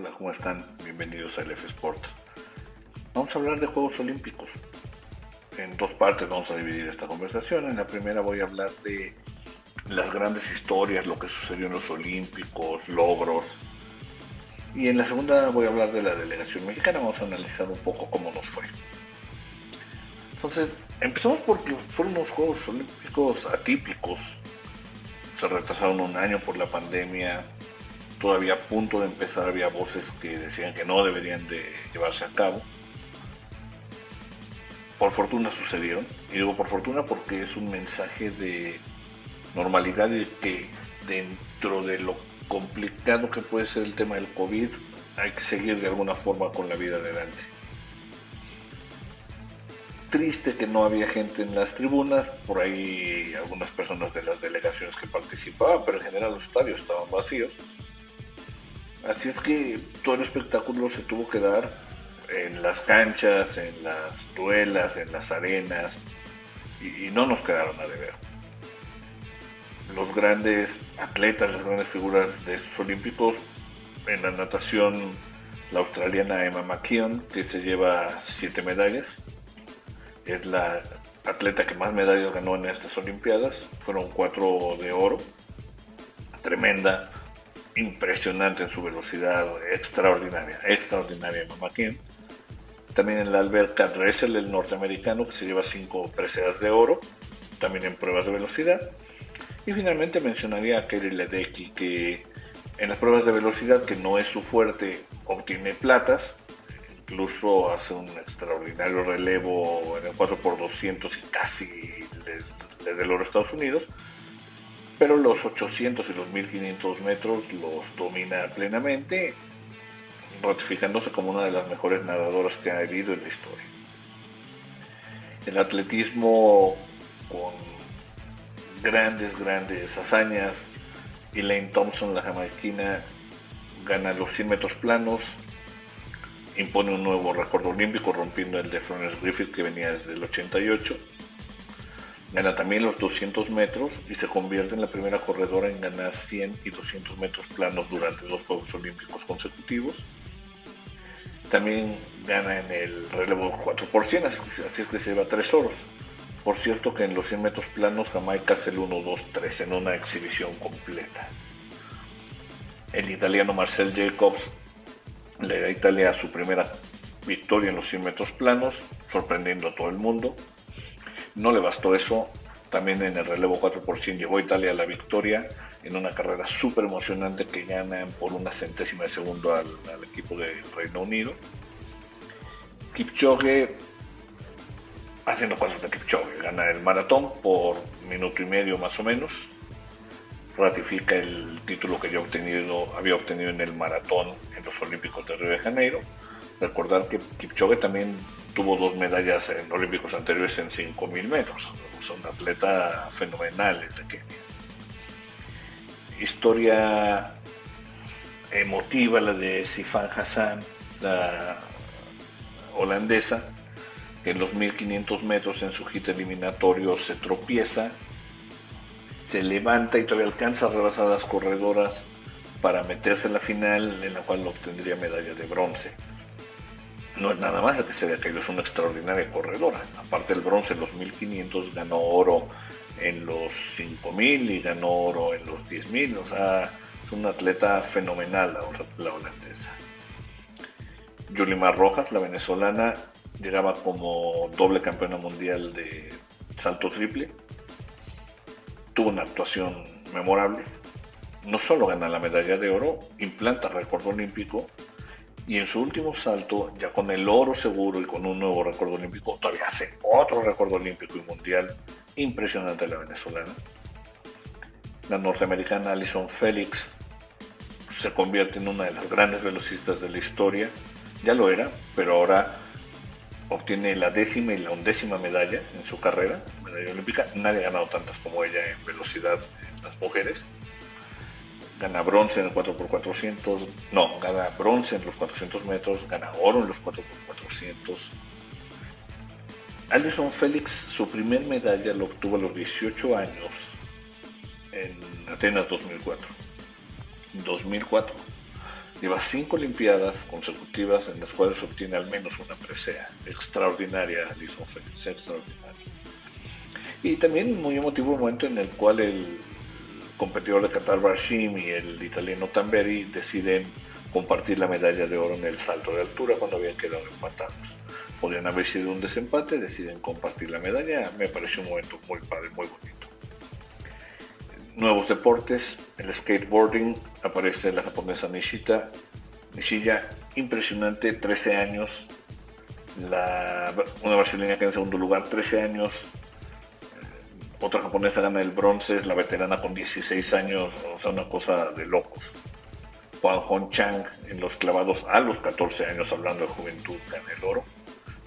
Hola, ¿cómo están? Bienvenidos a LF Sports. Vamos a hablar de Juegos Olímpicos. En dos partes vamos a dividir esta conversación. En la primera voy a hablar de las grandes historias, lo que sucedió en los Olímpicos, logros. Y en la segunda voy a hablar de la delegación mexicana. Vamos a analizar un poco cómo nos fue. Entonces, empezamos porque fueron unos Juegos Olímpicos atípicos. Se retrasaron un año por la pandemia. Todavía a punto de empezar había voces que decían que no deberían de llevarse a cabo. Por fortuna sucedieron, y digo por fortuna porque es un mensaje de normalidad y que dentro de lo complicado que puede ser el tema del COVID, hay que seguir de alguna forma con la vida adelante. Triste que no había gente en las tribunas, por ahí algunas personas de las delegaciones que participaban, pero en general los estadios estaban vacíos. Así es que todo el espectáculo se tuvo que dar en las canchas, en las duelas, en las arenas, y no nos quedaron a deber. Los grandes atletas, las grandes figuras de estos olímpicos, en la natación, la australiana Emma McKeon, que se lleva 7 medallas, es la atleta que más medallas ganó en estas olimpiadas, fueron 4 de oro, tremenda, impresionante en su velocidad, extraordinaria Emma McKeon. También en la alberca Dressel, el norteamericano, que se lleva 5 preseas de oro, también en pruebas de velocidad. Y finalmente mencionaría a Kelly Ledecky, que en las pruebas de velocidad, que no es su fuerte, obtiene platas, incluso hace un extraordinario relevo en el 4x200 y casi les da el oro a Estados Unidos, pero los 800 y los 1500 metros los domina plenamente, ratificándose como una de las mejores nadadoras que ha habido en la historia. El atletismo con grandes hazañas, Elaine Thompson, la jamaiquina, gana los 100 metros planos, impone un nuevo récord olímpico rompiendo el de Florence Griffith que venía desde el 88. Gana también los 200 metros y se convierte en la primera corredora en ganar 100 y 200 metros planos durante 2 Juegos Olímpicos consecutivos. También gana en el relevo 4x100, así es que se lleva 3 oros. Por cierto que en los 100 metros planos Jamaica hace el 1-2-3 en una exhibición completa. El italiano Marcel Jacobs le da a Italia su primera victoria en los 100 metros planos, sorprendiendo a todo el mundo. No le bastó eso, también en el relevo 4x100 llevó a Italia a la victoria en una carrera súper emocionante que ganan por una centésima de segundo al equipo del Reino Unido. Kipchoge, haciendo cosas de Kipchoge, gana el maratón por minuto y medio más o menos, ratifica el título que había obtenido en el maratón en los Olímpicos de Río de Janeiro. Recordar que Kipchoge también tuvo 2 medallas en olímpicos anteriores en 5000 metros. Es un atleta fenomenal el de Kenia. Historia emotiva la de Sifan Hassan, la holandesa, que en los 1500 metros en su hit eliminatorio se tropieza, se levanta y todavía alcanza a rebasar a las corredoras para meterse en la final, en la cual obtendría medalla de bronce. No es nada más de que se haya caído, es una extraordinaria corredora. Aparte del bronce en los 1500, ganó oro en los 5000 y ganó oro en los 10000. O sea, es una atleta fenomenal la holandesa. Yulimar Rojas, la venezolana, llegaba como doble campeona mundial de salto triple. Tuvo una actuación memorable. No solo gana la medalla de oro, implanta récord olímpico. Y en su último salto, ya con el oro seguro y con un nuevo récord olímpico, todavía hace otro récord olímpico y mundial impresionante la venezolana. La norteamericana Allyson Felix se convierte en una de las grandes velocistas de la historia. Ya lo era, pero ahora obtiene la 10ª y la 11ª medalla en su carrera, medalla olímpica. Nadie ha ganado tantas como ella en velocidad en las mujeres. Gana bronce en el 4x400, gana bronce en los 400 metros, gana oro en los 4x400. Allyson Felix, su primer medalla lo obtuvo a los 18 años en Atenas 2004. Lleva 5 Olimpiadas consecutivas en las cuales obtiene al menos una presea. Extraordinaria, Alison Felix, extraordinaria. Y también muy emotivo el momento en el cual el competidor de Qatar Barshim y el italiano Tamberi deciden compartir la medalla de oro en el salto de altura cuando habían quedado empatados. Podrían haber sido un desempate, deciden compartir la medalla. Me pareció un momento muy padre, muy bonito. Nuevos deportes, el skateboarding, aparece la japonesa Nishiya, impresionante, 13 años, una brasileña que en segundo lugar, 13 años, otra japonesa gana el bronce, es la veterana con 16 años, o sea, una cosa de locos. Juan Hong Chang en los clavados a los 14 años, hablando de juventud, gana el oro.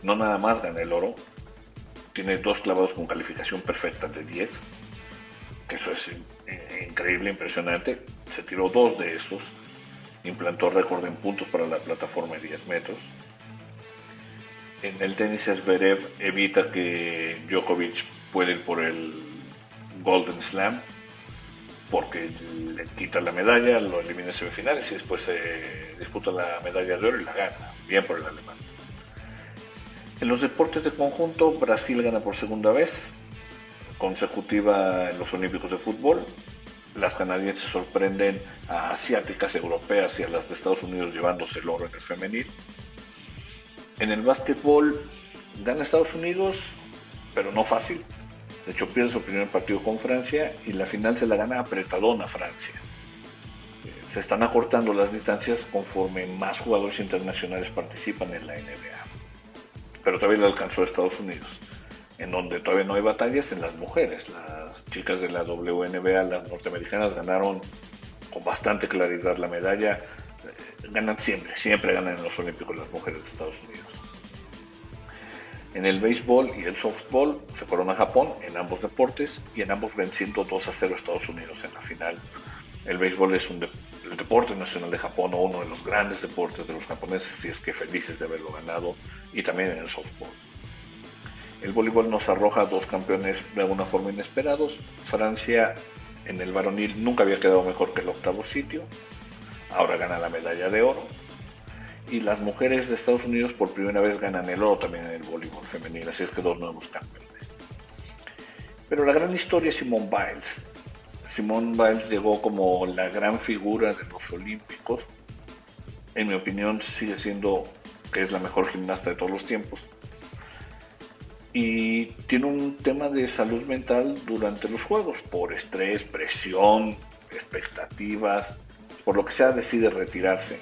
No nada más gana el oro, tiene 2 clavados con calificación perfecta de 10, que eso es increíble, impresionante. Se tiró 2 de esos, implantó récord en puntos para la plataforma de 10 metros. En el tenis, Zverev evita que Djokovic pueda ir por el Golden Slam porque le quita la medalla, lo elimina en semifinales y después se disputa la medalla de oro y la gana. Bien por el alemán. En los deportes de conjunto, Brasil gana por segunda vez consecutiva en los Olímpicos de fútbol. Las canadienses sorprenden a asiáticas, europeas y a las de Estados Unidos llevándose el oro en el femenil. En el básquetbol gana Estados Unidos, pero no fácil. De hecho, pierde su primer partido con Francia y la final se la gana apretadona Francia. Se están acortando las distancias conforme más jugadores internacionales participan en la NBA. Pero todavía le alcanzó a Estados Unidos, en donde todavía no hay batallas en las mujeres. Las chicas de la WNBA, las norteamericanas, ganaron con bastante claridad la medalla. Ganan siempre ganan en los Olímpicos las mujeres de Estados Unidos. En el béisbol y el softball se corona Japón en ambos deportes y en ambos venciendo 2-0 a Estados Unidos en la final. El béisbol es el deporte nacional de Japón, o uno de los grandes deportes de los japoneses, y es que felices de haberlo ganado, y también en el softball. El voleibol nos arroja 2 campeones de alguna forma inesperados. Francia en el varonil nunca había quedado mejor que el 8º sitio, ahora gana la medalla de oro. Y las mujeres de Estados Unidos por primera vez ganan el oro también en el voleibol femenil, así es que 2 nuevos campeones. Pero la gran historia es Simone Biles. Simone Biles llegó como la gran figura de los Olímpicos. En mi opinión sigue siendo que es la mejor gimnasta de todos los tiempos. Y tiene un tema de salud mental durante los Juegos, por estrés, presión, expectativas, por lo que sea decide retirarse.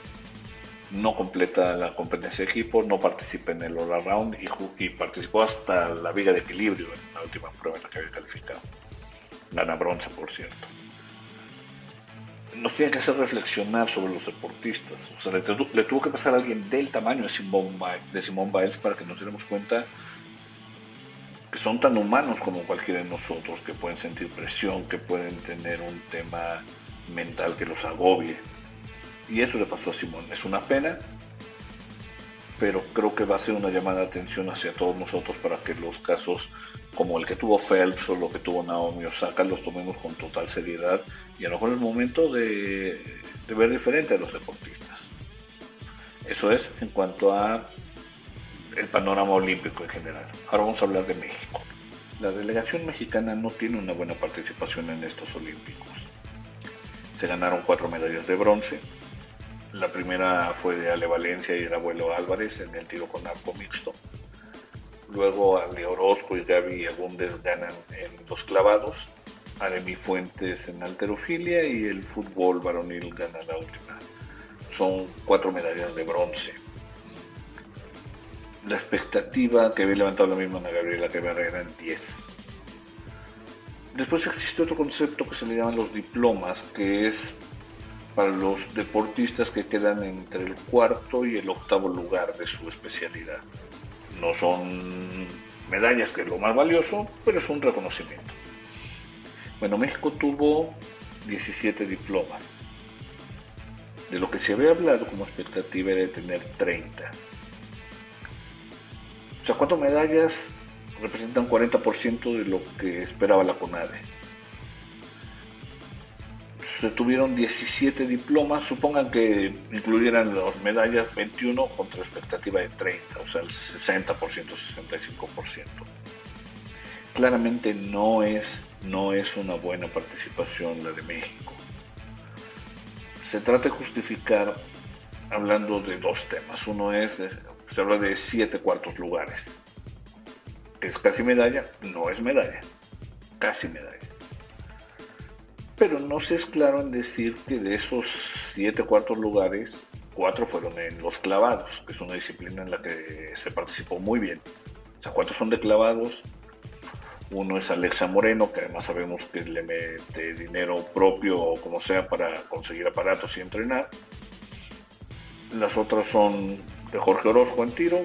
No completa la competencia de equipo, no participa en el all-around y participó hasta la viga de equilibrio en la última prueba en la que había calificado. Gana bronce, por cierto. Nos tiene que hacer reflexionar sobre los deportistas. O sea, le tuvo que pasar a alguien del tamaño de Simone Biles para que nos diéramos cuenta que son tan humanos como cualquiera de nosotros, que pueden sentir presión, que pueden tener un tema mental que los agobie. Y eso le pasó a Simón. Es una pena, pero creo que va a ser una llamada de atención hacia todos nosotros para que los casos como el que tuvo Phelps o lo que tuvo Naomi Osaka los tomemos con total seriedad, y a lo mejor es el momento de ver diferente a los deportistas. Eso es en cuanto a el panorama olímpico en general. Ahora vamos a hablar de México. La delegación mexicana no tiene una buena participación en estos olímpicos. Se ganaron 4 medallas de bronce. La primera fue de Ale Valencia y el abuelo Álvarez en el tiro con arco mixto. Luego Ale Orozco y Gaby Agúndez ganan en 2 clavados. Aremi Fuentes en halterofilia y el fútbol varonil gana la última. Son 4 medallas de bronce. La expectativa que había levantado la misma Ana Gabriela Guevara eran 10. Después existe otro concepto que se le llaman los diplomas, que es para los deportistas que quedan entre el 4º y el 8º lugar de su especialidad. No son medallas, que es lo más valioso, pero es un reconocimiento. Bueno, México tuvo 17 diplomas. De lo que se había hablado como expectativa era de tener 30. O sea, 4 medallas representan 40% de lo que esperaba la CONADE. se tuvieron 17 diplomas, supongan que incluyeran las medallas 21 contra expectativa de 30, o sea, el 60%, 65%. Claramente no es una buena participación la de México. Se trata de justificar hablando de dos temas. Uno es, se habla de 7 cuartos lugares. ¿Es casi medalla? No es medalla, casi medalla. Pero no se es claro en decir que de esos 7 cuartos lugares, 4 fueron en los clavados, que es una disciplina en la que se participó muy bien. O sea, 4 son de clavados. Uno es Alexa Moreno, que además sabemos que le mete dinero propio o como sea para conseguir aparatos y entrenar. Las otras son de Jorge Orozco en tiro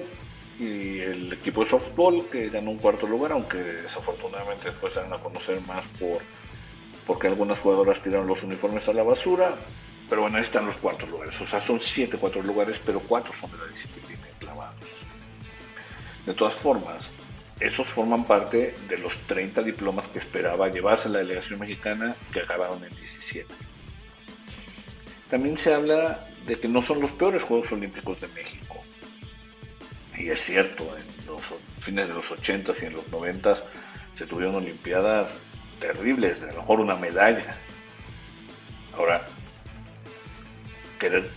y el equipo de softball, que ganó un cuarto lugar, aunque desafortunadamente después se van a conocer más porque algunas jugadoras tiraron los uniformes a la basura, pero bueno, ahí están los cuartos lugares. O sea, son 7 cuartos lugares, pero 4 son de la disciplina de clavados. De todas formas, esos forman parte de los 30 diplomas que esperaba llevarse la delegación mexicana, que acabaron en 17. También se habla de que no son los peores Juegos Olímpicos de México. Y es cierto, en los fines de los 80s y en los 90s se tuvieron olimpiadas terribles, de a lo mejor una medalla. Ahora, querer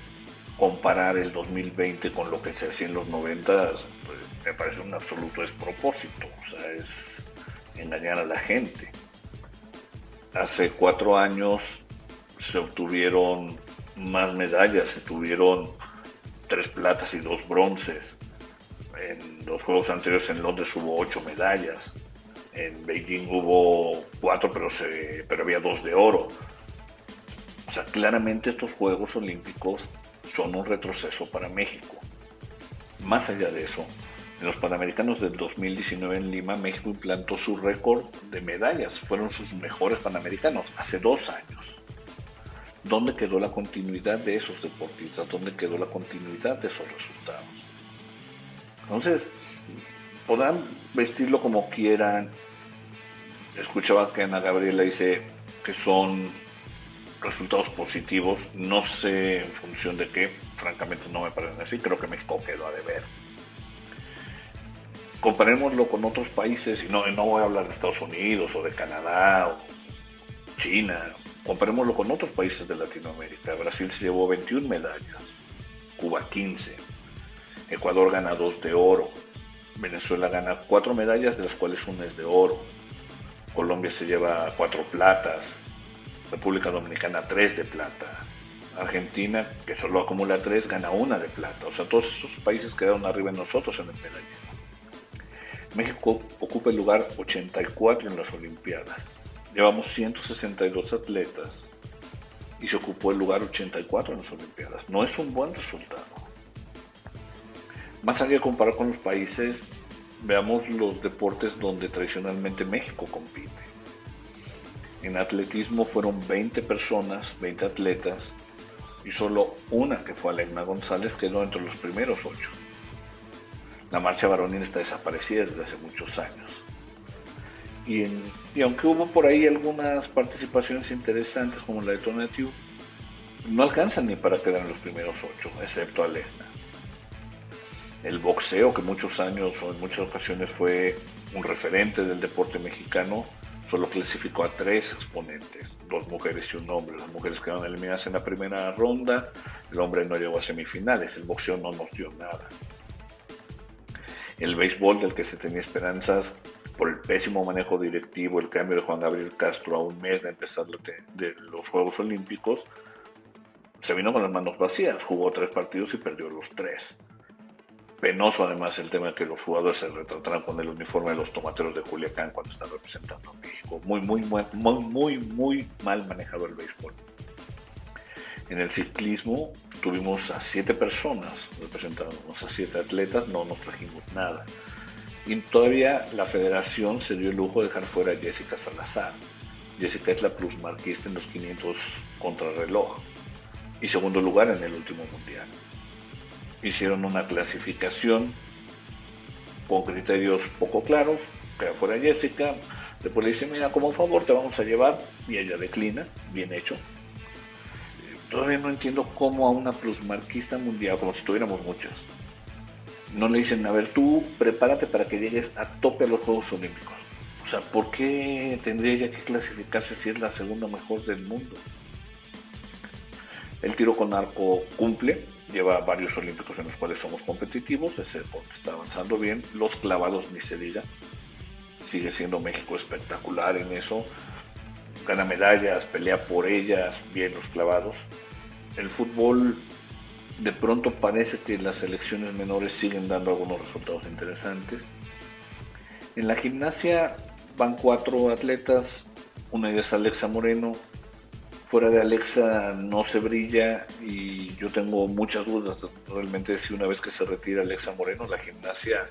comparar el 2020 con lo que se hacía en los 90, pues, me parece un absoluto despropósito. O sea, es engañar a la gente. Hace 4 años se obtuvieron más medallas, se tuvieron 3 platas y 2 bronces. En los Juegos anteriores en Londres hubo 8 medallas. En Beijing hubo 4, pero había 2 de oro. O sea, claramente estos Juegos Olímpicos son un retroceso para México. Más allá de eso, en los Panamericanos del 2019 en Lima, México implantó su récord de medallas. Fueron sus mejores Panamericanos hace 2 años. ¿Dónde quedó la continuidad de esos deportistas? ¿Dónde quedó la continuidad de esos resultados? Entonces, podrán vestirlo como quieran. Escuchaba que Ana Gabriela dice que son resultados positivos. No sé en función de qué, francamente no me parecen así. Creo que México quedó a deber. Comparémoslo con otros países, y no voy a hablar de Estados Unidos o de Canadá o China. Comparémoslo con otros países de Latinoamérica. Brasil se llevó 21 medallas, Cuba 15, Ecuador gana 2 de oro, Venezuela gana 4 medallas, de las cuales una es de oro, Colombia se lleva 4 platas, República Dominicana 3 de plata, Argentina, que solo acumula 3, gana 1 de plata. O sea, todos esos países quedaron arriba de nosotros en el medallero. México ocupa el lugar 84 en las Olimpiadas. Llevamos 162 atletas y se ocupó el lugar 84 en las Olimpiadas. No es un buen resultado. Más allá de comparar con los países, veamos los deportes donde tradicionalmente México compite. En atletismo fueron 20 personas, 20 atletas, y solo una, que fue Alegna González, quedó entre los primeros 8. La marcha varonil está desaparecida desde hace muchos años. Y aunque hubo por ahí algunas participaciones interesantes como la de Tonatiuh, no alcanzan ni para quedar en los primeros 8, excepto Alegna. El boxeo, que muchos años o en muchas ocasiones fue un referente del deporte mexicano, solo clasificó a 3 exponentes, 2 mujeres y un hombre. Las mujeres quedaron eliminadas en la primera ronda, el hombre no llegó a semifinales, el boxeo no nos dio nada. El béisbol, del que se tenía esperanzas por el pésimo manejo directivo, el cambio de Juan Gabriel Castro a un mes de empezar de los Juegos Olímpicos, se vino con las manos vacías, jugó 3 partidos y perdió los 3. Penoso además el tema de que los jugadores se retrataran con el uniforme de los tomateros de Culiacán cuando están representando a México. Muy mal manejado el béisbol. En el ciclismo tuvimos a 7 personas representándonos, a 7 atletas, no nos trajimos nada. Y todavía la federación se dio el lujo de dejar fuera a Jessica Salazar. Jessica es la plusmarquista en los 500 contrarreloj y segundo lugar en el último mundial. Hicieron una clasificación con criterios poco claros, queda fuera Jessica, después le dicen, mira, como favor te vamos a llevar, y ella declina, bien hecho, Todavía no entiendo cómo a una plusmarquista mundial, como si tuviéramos muchas, no le dicen, a ver, tú prepárate para que llegues a tope a los Juegos Olímpicos. O sea, ¿por qué tendría ella que clasificarse si es la segunda mejor del mundo? El tiro con arco cumple, lleva varios olímpicos en los cuales somos competitivos, ese deporte está avanzando bien, los clavados ni se diga, sigue siendo México espectacular en eso, gana medallas, pelea por ellas, bien los clavados. El fútbol de pronto parece que las selecciones menores siguen dando algunos resultados interesantes. En la gimnasia van 4 atletas, una de ellas Alexa Moreno. Fuera de Alexa no se brilla y yo tengo muchas dudas realmente si una vez que se retira Alexa Moreno la gimnasia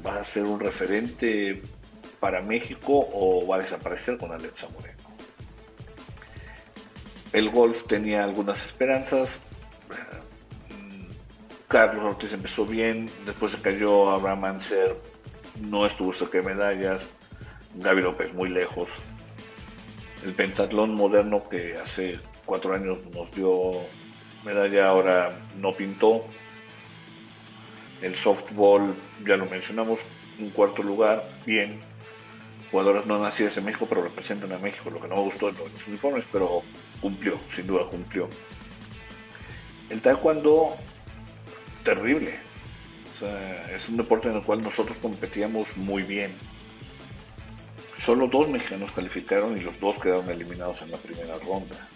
va a ser un referente para México o va a desaparecer con Alexa Moreno. El golf tenía algunas esperanzas. Carlos Ortiz empezó bien, después se cayó Abraham Anser, no estuvo cerca de medallas, Gaby López muy lejos. El pentatlón moderno que hace 4 años nos dio medalla ahora no pintó. El softball, ya lo mencionamos, un cuarto lugar, bien. Jugadoras no nacidas en México, pero representan a México. Lo que no me gustó es los uniformes, pero cumplió, sin duda cumplió. El taekwondo, terrible. O sea, es un deporte en el cual nosotros competíamos muy bien. Solo 2 mexicanos calificaron y los 2 quedaron eliminados en la primera ronda.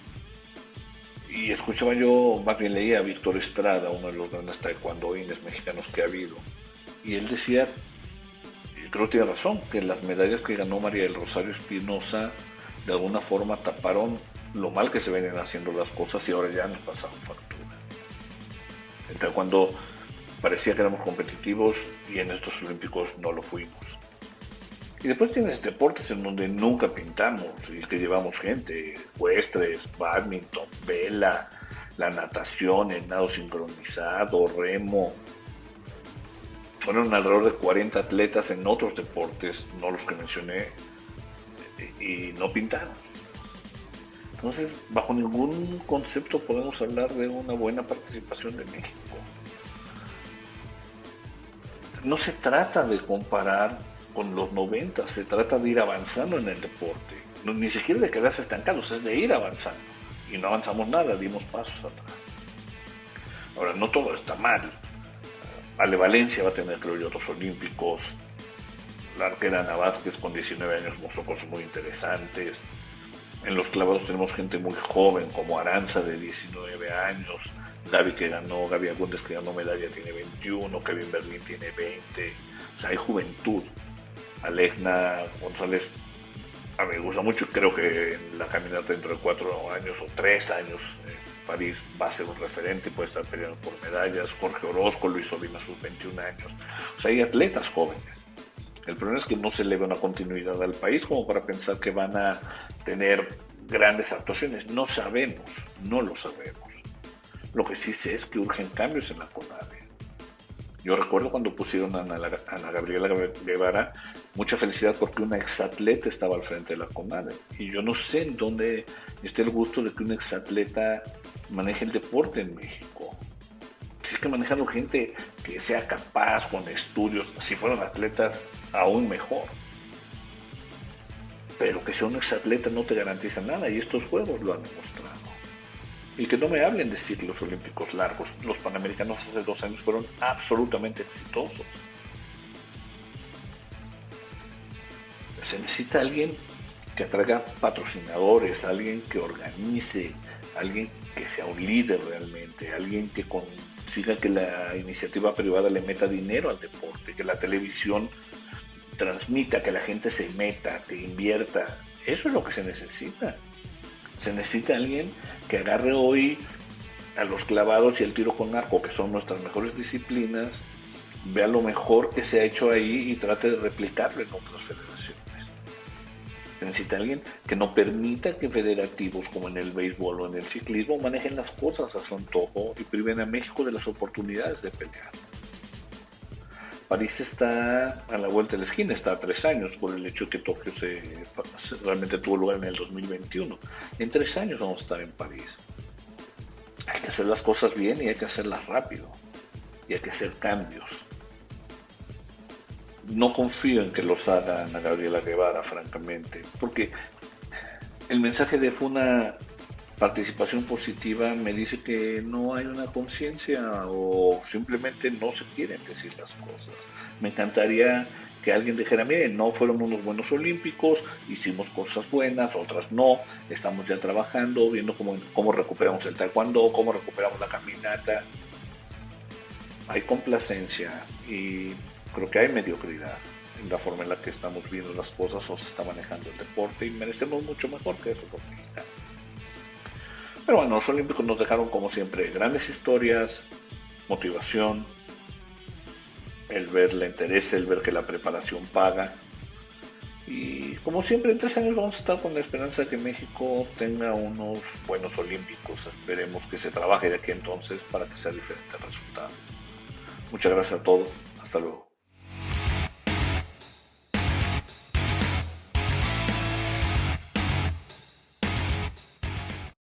Y escuchaba yo, más bien leía a Víctor Estrada, uno de los grandes taekwondoines mexicanos que ha habido. Y él decía, y creo que tiene razón, que las medallas que ganó María del Rosario Espinosa de alguna forma taparon lo mal que se venían haciendo las cosas y ahora ya nos pasaron factura. El taekwondo parecía que éramos competitivos y en estos olímpicos no lo fuimos. Y después tienes deportes en donde nunca pintamos y que llevamos gente, ecuestres, badminton, vela, la natación, el nado sincronizado, remo. Fueron alrededor de 40 atletas en otros deportes, no los que mencioné, y no pintaron. Entonces, bajo ningún concepto podemos hablar de una buena participación de México. No se trata de comparar con los 90, se trata de ir avanzando en el deporte, no, ni siquiera de quedarse estancados, es de ir avanzando, y no avanzamos nada, dimos pasos atrás. Ahora, no todo está mal. Ale Valencia va a tener, creo yo, otros olímpicos. La arquera Ana Vázquez con 19 años mostró cosas muy interesantes. En los clavados tenemos gente muy joven como Aranza de 19 años, Gaby Agúndez que ganó medalla tiene 21, Kevin Berlín tiene 20, o sea, hay juventud. Alegna González a mí me gusta mucho, creo que en la caminata dentro de 4 años o 3 años París va a ser un referente y puede estar peleando por medallas. Jorge Orozco lo hizo bien a sus 21 años. O sea, hay atletas jóvenes. El problema es que no se le ve una continuidad al país como para pensar que van a tener grandes actuaciones. No sabemos, no lo sabemos. Lo que sí sé es que urgen cambios en la CONADE. Yo recuerdo cuando pusieron a Ana Gabriela Guevara, mucha felicidad porque una exatleta estaba al frente de la CONADE. Y yo no sé en dónde esté el gusto de que una exatleta maneje el deporte en México. Tiene que manejarlo gente que sea capaz, con estudios. Si fueran atletas, aún mejor. Pero que sea un exatleta no te garantiza nada y estos juegos lo han demostrado. Y que no me hablen de ciclos olímpicos largos. Los panamericanos hace 2 años fueron absolutamente exitosos. Se necesita alguien que atraiga patrocinadores, alguien que organice, alguien que sea un líder realmente, alguien que consiga que la iniciativa privada le meta dinero al deporte, que la televisión transmita, que la gente se meta, que invierta. Eso es lo que se necesita. Se necesita alguien que agarre hoy a los clavados y el tiro con arco, que son nuestras mejores disciplinas, vea lo mejor que se ha hecho ahí y trate de replicarlo en otras federaciones. Se necesita alguien que no permita que federativos como en el béisbol o en el ciclismo manejen las cosas a su antojo y priven a México de las oportunidades de pelear. París está a la vuelta de la esquina, está a 3 años por el hecho de que Tokio realmente tuvo lugar en el 2021. En 3 años vamos a estar en París. hay que hacer las cosas bien y hay que hacerlas rápido y hay que hacer cambios. No confío en que los haga Ana Gabriela Guevara, francamente, porque el mensaje de fue una participación positiva me dice que no hay una conciencia o simplemente no se quieren decir las cosas. Me encantaría que alguien dijera, mire, no fueron unos buenos olímpicos, hicimos cosas buenas, otras no, estamos ya trabajando, viendo cómo recuperamos el taekwondo, cómo recuperamos la caminata. Hay complacencia y creo que hay mediocridad en la forma en la que estamos viendo las cosas o se está manejando el deporte y merecemos mucho mejor que eso por mexicanos. Pero bueno, los Olímpicos nos dejaron como siempre grandes historias, motivación, el ver la interés, el ver que la preparación paga. Y como siempre, en 3 años vamos a estar con la esperanza de que México tenga unos buenos Olímpicos. Esperemos que se trabaje de aquí entonces para que sea diferente el resultado. Muchas gracias a todos. Hasta luego.